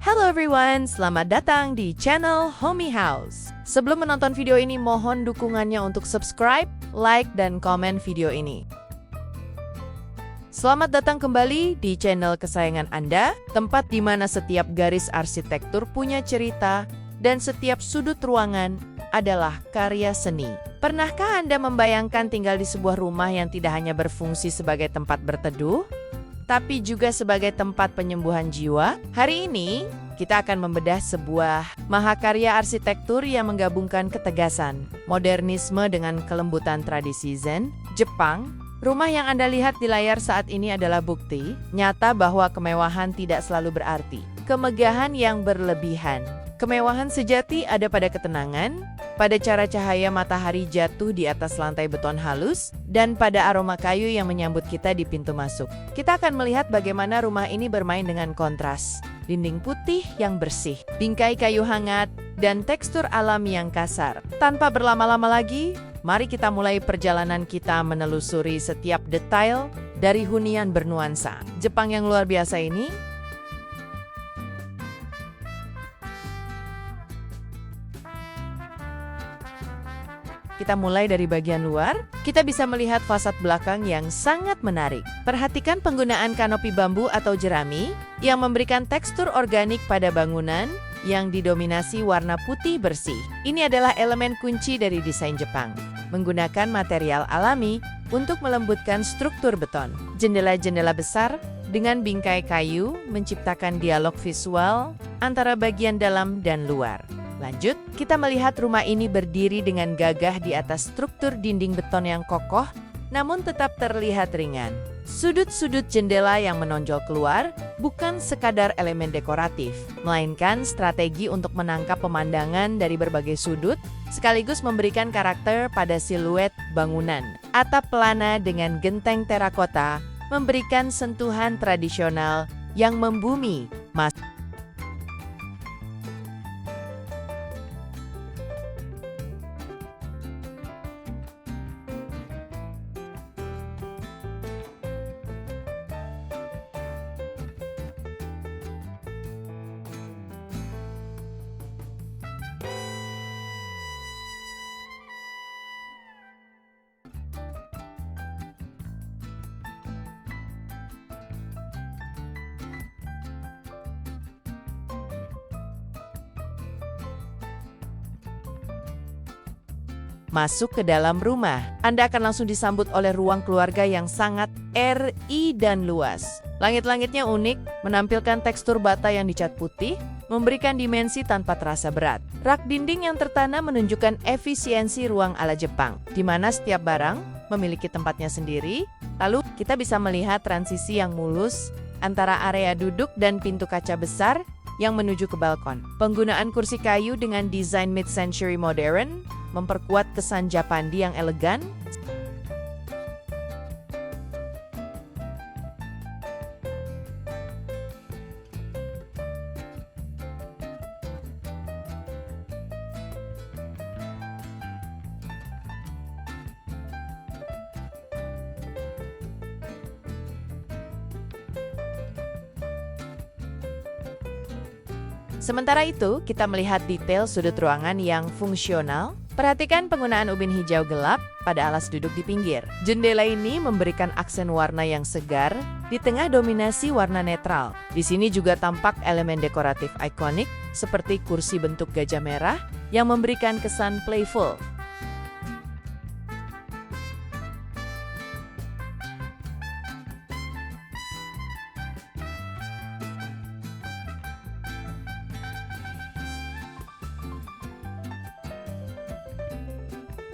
Hello everyone, selamat datang di channel Homey House. Sebelum menonton video ini, mohon dukungannya untuk subscribe, like, dan komen video ini. Selamat datang kembali di channel kesayangan Anda, tempat di mana setiap garis arsitektur punya cerita dan setiap sudut ruangan adalah karya seni. Pernahkah Anda membayangkan tinggal di sebuah rumah yang tidak hanya berfungsi sebagai tempat berteduh, tapi juga sebagai tempat penyembuhan jiwa? Hari ini, kita akan membedah sebuah mahakarya arsitektur yang menggabungkan ketegasan, modernisme dengan kelembutan tradisi Zen, Jepang. Rumah yang Anda lihat di layar saat ini adalah bukti nyata bahwa kemewahan tidak selalu berarti kemegahan yang berlebihan. Kemewahan sejati ada pada ketenangan, pada cara cahaya matahari jatuh di atas lantai beton halus, dan pada aroma kayu yang menyambut kita di pintu masuk. Kita akan melihat bagaimana rumah ini bermain dengan kontras, dinding putih yang bersih, bingkai kayu hangat, dan tekstur alam yang kasar. Tanpa berlama-lama lagi, mari kita mulai perjalanan kita menelusuri setiap detail dari hunian bernuansa Jepang yang luar biasa ini. Kita mulai dari bagian luar, kita bisa melihat fasad belakang yang sangat menarik. Perhatikan penggunaan kanopi bambu atau jerami yang memberikan tekstur organik pada bangunan yang didominasi warna putih bersih. Ini adalah elemen kunci dari desain Jepang, menggunakan material alami untuk melembutkan struktur beton. Jendela-jendela besar dengan bingkai kayu menciptakan dialog visual antara bagian dalam dan luar. Lanjut, kita melihat rumah ini berdiri dengan gagah di atas struktur dinding beton yang kokoh, namun tetap terlihat ringan. Sudut-sudut jendela yang menonjol keluar bukan sekadar elemen dekoratif, melainkan strategi untuk menangkap pemandangan dari berbagai sudut, sekaligus memberikan karakter pada siluet bangunan. Atap pelana dengan genteng terakota memberikan sentuhan tradisional yang membumi. Masuk ke dalam rumah, Anda akan langsung disambut oleh ruang keluarga yang sangat ri dan luas. Langit-langitnya unik, menampilkan tekstur bata yang dicat putih, memberikan dimensi tanpa terasa berat. Rak dinding yang tertanam menunjukkan efisiensi ruang ala Jepang, di mana setiap barang memiliki tempatnya sendiri. Lalu kita bisa melihat transisi yang mulus antara area duduk dan pintu kaca besar yang menuju ke balkon. Penggunaan kursi kayu dengan desain mid-century modern memperkuat kesan Japandi yang elegan. Sementara itu, kita melihat detail sudut ruangan yang fungsional. Perhatikan penggunaan ubin hijau gelap pada alas duduk di pinggir. Jendela ini memberikan aksen warna yang segar di tengah dominasi warna netral. Di sini juga tampak elemen dekoratif ikonik seperti kursi bentuk gajah merah yang memberikan kesan playful.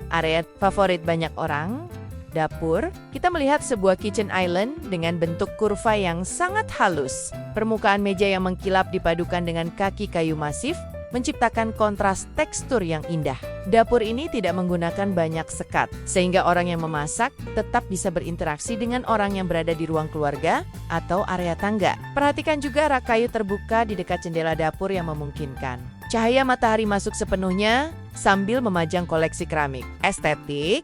Area favorit banyak orang, dapur, kita melihat sebuah kitchen island dengan bentuk kurva yang sangat halus. Permukaan meja yang mengkilap dipadukan dengan kaki kayu masif, menciptakan kontras tekstur yang indah. Dapur ini tidak menggunakan banyak sekat, sehingga orang yang memasak tetap bisa berinteraksi dengan orang yang berada di ruang keluarga atau area tangga. Perhatikan juga rak kayu terbuka di dekat jendela dapur yang memungkinkan cahaya matahari masuk sepenuhnya sambil memajang koleksi keramik. Estetik,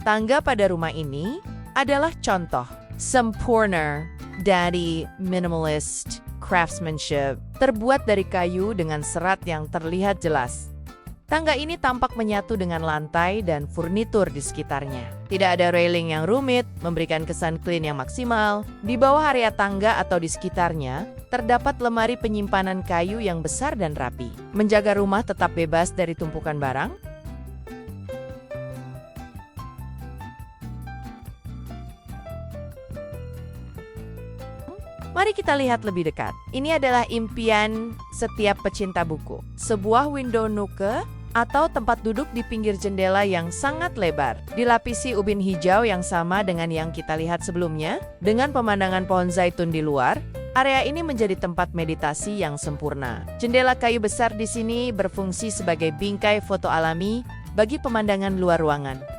Tangga pada rumah ini adalah contoh sempurna dari minimalist craftsmanship, terbuat dari kayu dengan serat yang terlihat jelas. Tangga ini tampak menyatu dengan lantai dan furnitur di sekitarnya. Tidak ada railing yang rumit, memberikan kesan clean yang maksimal. Di bawah area tangga atau di sekitarnya, terdapat lemari penyimpanan kayu yang besar dan rapi, menjaga rumah tetap bebas dari tumpukan barang. Mari kita lihat lebih dekat. Ini adalah impian setiap pecinta buku. Sebuah window nuke atau tempat duduk di pinggir jendela yang sangat lebar. Dilapisi ubin hijau yang sama dengan yang kita lihat sebelumnya. Dengan pemandangan pohon zaitun di luar, area ini menjadi tempat meditasi yang sempurna. Jendela kayu besar di sini berfungsi sebagai bingkai foto alami bagi pemandangan luar ruangan.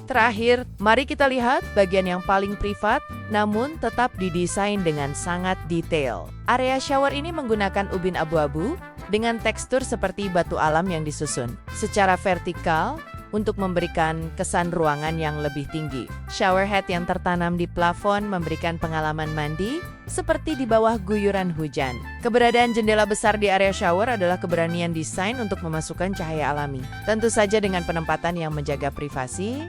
Terakhir, mari kita lihat bagian yang paling privat, namun tetap didesain dengan sangat detail. Area shower ini menggunakan ubin abu-abu dengan tekstur seperti batu alam yang disusun secara vertikal untuk memberikan kesan ruangan yang lebih tinggi. Shower head yang tertanam di plafon memberikan pengalaman mandi seperti di bawah guyuran hujan. Keberadaan jendela besar di area shower adalah keberanian desain untuk memasukkan cahaya alami. Tentu saja dengan penempatan yang menjaga privasi.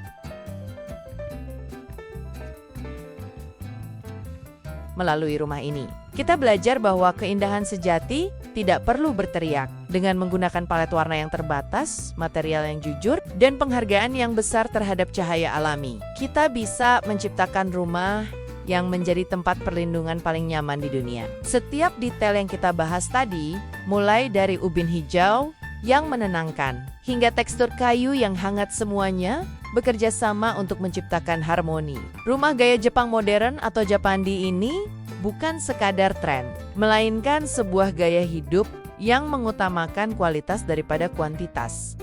Melalui rumah ini, kita belajar bahwa keindahan sejati tidak perlu berteriak. Dengan menggunakan palet warna yang terbatas, material yang jujur, dan penghargaan yang besar terhadap cahaya alami, kita bisa menciptakan rumah yang menjadi tempat perlindungan paling nyaman di dunia. Setiap detail yang kita bahas tadi, mulai dari ubin hijau yang menenangkan, hingga tekstur kayu yang hangat, semuanya bekerja sama untuk menciptakan harmoni. Rumah gaya Jepang modern atau Japandi ini bukan sekadar tren, melainkan sebuah gaya hidup yang mengutamakan kualitas daripada kuantitas.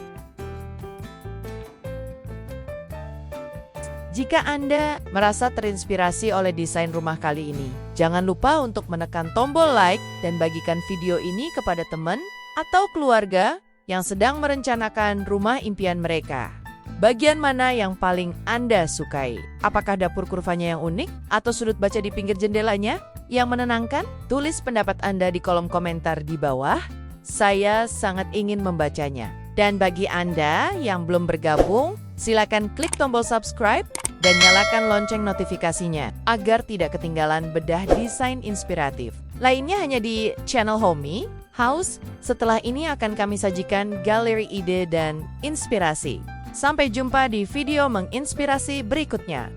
Jika Anda merasa terinspirasi oleh desain rumah kali ini, jangan lupa untuk menekan tombol like dan bagikan video ini kepada teman atau keluarga yang sedang merencanakan rumah impian mereka. Bagian mana yang paling Anda sukai? Apakah dapur kurvanya yang unik atau sudut baca di pinggir jendelanya yang menenangkan? Tulis pendapat Anda di kolom komentar di bawah. Saya sangat ingin membacanya. Dan bagi Anda yang belum bergabung, silakan klik tombol subscribe dan nyalakan lonceng notifikasinya agar tidak ketinggalan bedah desain inspiratif lainnya hanya di channel Homey House. Setelah ini akan kami sajikan galeri ide dan inspirasi. Sampai jumpa di video menginspirasi berikutnya.